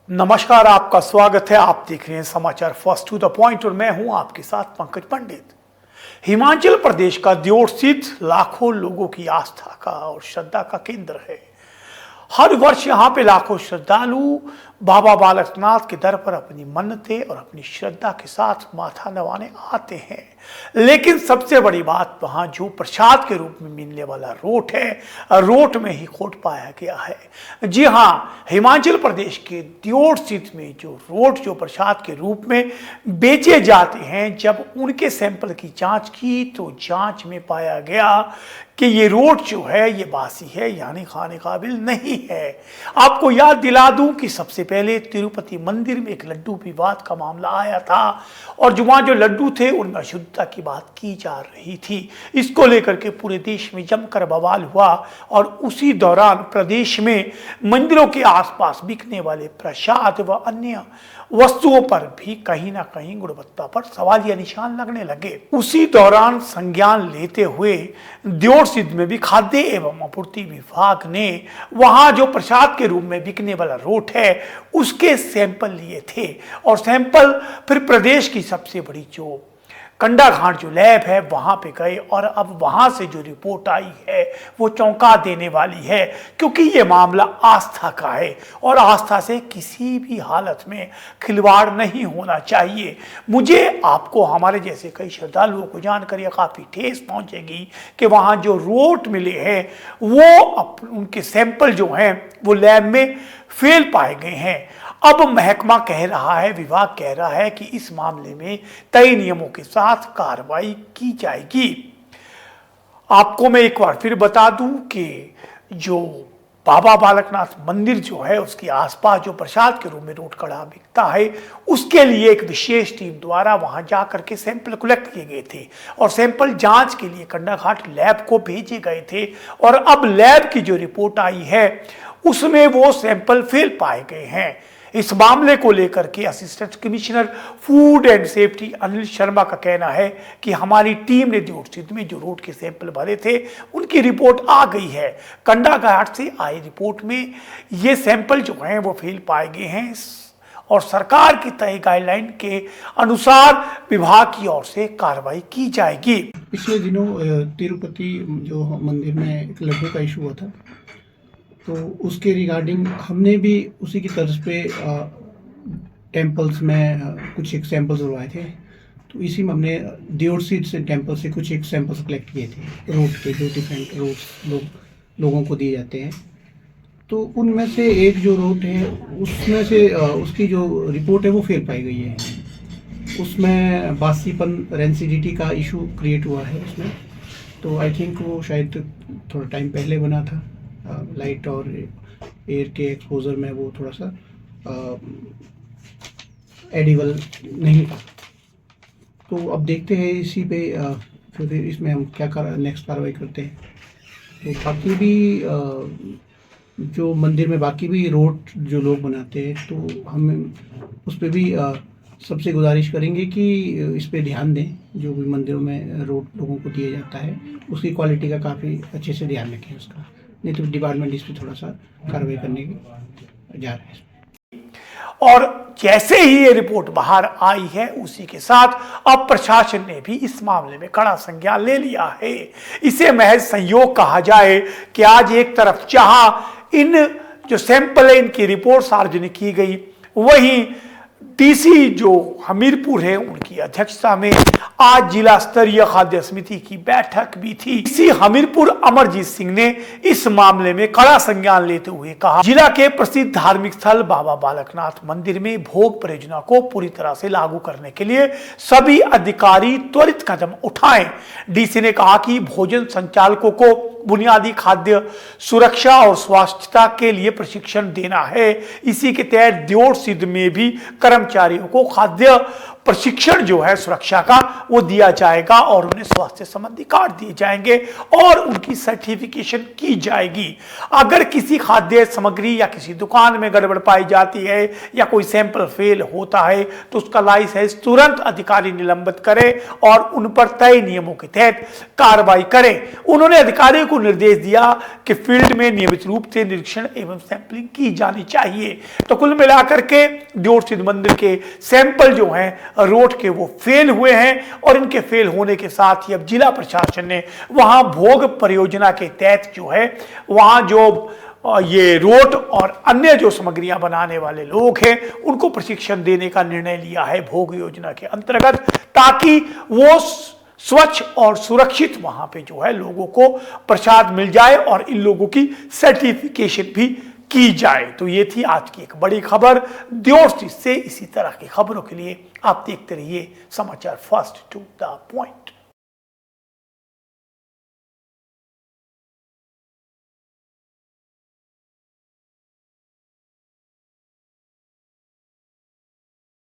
नमस्कार, आपका स्वागत है। आप देख रहे हैं समाचार फर्स्ट टू द पॉइंट और मैं हूं आपके साथ पंकज पंडित। हिमाचल प्रदेश का दियोट स्थित लाखों लोगों की आस्था का और श्रद्धा का केंद्र है। हर वर्ष यहाँ पे लाखों श्रद्धालु बाबा बालकनाथ के दर पर अपनी मन्नतें और अपनी श्रद्धा के साथ माथा नवाने आते हैं। लेकिन सबसे बड़ी बात, वहाँ जो प्रसाद के रूप में मिलने वाला रोट है, रोट में ही खोट पाया गया है। जी हाँ, हिमाचल प्रदेश के दियोट स्थित में जो रोट जो प्रसाद के रूप में बेचे जाते हैं, जब उनके सैंपल की जांच की तो जांच में पाया गया कि ये रोट जो है ये बासी है, यानी खाने काबिल नहीं है। आपको याद दिला दूं कि सबसे पहले तिरुपति मंदिर में एक लड्डू विवाद का मामला आया था और जो वहाँ जो लड्डू थे उनमें अशुद्धता की बात की जा रही थी। इसको लेकर के पूरे देश में जमकर बवाल हुआ और उसी दौरान प्रदेश में मंदिरों के आसपास बिकने वाले प्रसाद व अन्य वस्तुओं पर भी कहीं ना कहीं गुणवत्ता पर सवालिया निशान लगने लगे। उसी दौरान संज्ञान लेते हुए दियोट स्थित में भी खाद्य एवं आपूर्ति विभाग ने वहां जो प्रसाद के रूप में बिकने वाला रोट है उसके सैंपल लिए थे और सैंपल फिर प्रदेश की सबसे बड़ी जो कंडाघाट जो लैब है वहां पे गए और अब वहां से जो रिपोर्ट आई है वो चौंका देने वाली है, क्योंकि ये मामला आस्था का है और आस्था से किसी भी हालत में खिलवाड़ नहीं होना चाहिए। मुझे आपको हमारे जैसे कई श्रद्धालुओं को जानकर यह काफ़ी ठेस पहुंचेगी कि वहाँ जो रोट मिले हैं वो उनके सैंपल जो हैं वो लैब में फेल पाए गए हैं। अब महकमा कह रहा है, विभाग कह रहा है कि इस मामले में तय नियमों के साथ कार्रवाई की जाएगी। आपको मैं एक बार फिर बता दूं कि जो बाबा बालकनाथ मंदिर जो है उसके आसपास जो प्रसाद के रूप में रोट कड़ा बिकता है उसके लिए एक विशेष टीम द्वारा वहां जाकर के सैंपल कलेक्ट किए गए थे और सैंपल जांच के लिए कंडाघाट लैब को भेजे गए थे और अब लैब की जो रिपोर्ट आई है उसमें वो सैंपल फेल पाए गए हैं। इस मामले को लेकर के assistant commissioner food and safety Anil Sharma का कहना है कि हमारी टीम ने दियोट स्थित में जो रोट के सैंपल भरे थे उनकी रिपोर्ट आ गई है। कंडाघाट से आई रिपोर्ट में ये सैंपल जो हैं वो फेल पाए गए हैं और सरकार की तय गाइडलाइन के अनुसार विभाग की ओर से कार्रवाई की जाएगी। पिछले दिनों तिरुपति जो मंदिर में एक लड्डू का इशू हुआ था, तो उसके रिगार्डिंग हमने भी उसी की तर्ज पे टेम्पल्स में कुछ एक सैंपल्स उड़वाए थे। तो इसी में हमने दियोट स्थित से टेम्पल से कुछ एक सैंपल्स कलेक्ट किए थे रोट के, जो डिफरेंट रोट्स लोगों को दिए जाते हैं। तो उनमें से एक जो रोट है उसमें से उसकी जो रिपोर्ट है वो फेल पाई गई है। उसमें बासीपन रेंसिडिटी का इशू क्रिएट हुआ है उसमें। तो आई थिंक वो शायद थोड़ा टाइम पहले बना था, लाइट और एयर के एक्सपोजर में वो थोड़ा सा एडिबल नहीं था। तो अब देखते हैं इसी पे फिर इसमें हम क्या नेक्स्ट कार्रवाई करते हैं। तो बाकी भी जो मंदिर में बाकी भी रोट जो लोग बनाते हैं तो हम उस पर भी सबसे गुजारिश करेंगे कि इस पे ध्यान दें। जो भी मंदिरों में रोट लोगों को दिया जाता है उसकी क्वालिटी का काफ़ी अच्छे से ध्यान रखें उसका, नहीं तो डिपार्टमेंट इस पर थोड़ा सा कार्रवाई करने की जा रहा है। और जैसे ही ये रिपोर्ट बाहर आई है उसी के साथ अब प्रशासन ने भी इस मामले में कड़ा संज्ञान ले लिया है। इसे महज संयोग कहा जाए कि आज एक तरफ जहां इन जो सैंपल है इनकी रिपोर्ट सार्वजनिक की गई, वहीं डीसी जो हमीरपुर है उनकी अध्यक्षता में आज जिला स्तरीय खाद्य समिति की बैठक भी थी। डीसी हमीरपुर अमरजीत सिंह ने इस मामले में कड़ा संज्ञान लेते हुए कहा, जिला के प्रसिद्ध धार्मिक स्थल बाबा बालकनाथ मंदिर में भोग परियोजना को पूरी तरह से लागू करने के लिए सभी अधिकारी त्वरित कदम उठाएं। डीसी ने कहा कि भोजन संचालकों को बुनियादी खाद्य सुरक्षा और स्वास्थ्यता के लिए प्रशिक्षण देना है। इसी के तहत दियोट स्थित में भी कर्मचारियों को खाद्य प्रशिक्षण जो है सुरक्षा का वो दिया जाएगा और उन्हें स्वास्थ्य संबंधी कार्ड दिए जाएंगे और उनकी सर्टिफिकेशन की जाएगी। अगर किसी खाद्य सामग्री या किसी दुकान में गड़बड़ पाई जाती है या कोई सैंपल फेल होता है तो उसका लाइसेंस तुरंत अधिकारी निलंबित करे और उन पर तय नियमों के तहत कार्रवाई करे। उन्होंने अधिकारियों को निर्देश दिया कि फील्ड में नियमित रूप से निरीक्षण एवं सैंपलिंग की जानी चाहिए। तो कुल मिलाकर के दियोर स्थित मंदिर के सैंपल जो हैं रोड के वो फेल हुए हैं और इनके फेल होने के साथ ही अब जिला प्रशासन ने वहां भोग परियोजना के तहत जो है वहां जो ये रोड और अन्य जो सामग्रियां बनाने वाले लोग हैं उनको प्रशिक्षण देने का निर्णय लिया है भोग योजना के अंतर्गत, ताकि वो स्वच्छ और सुरक्षित वहां पे जो है लोगों को प्रसाद मिल जाए और इन लोगों की सर्टिफिकेशन भी की जाए। तो ये थी आज की एक बड़ी खबर दियोर से। इसी तरह की खबरों के लिए आप देखते रहिए समाचार फर्स्ट टू द पॉइंट।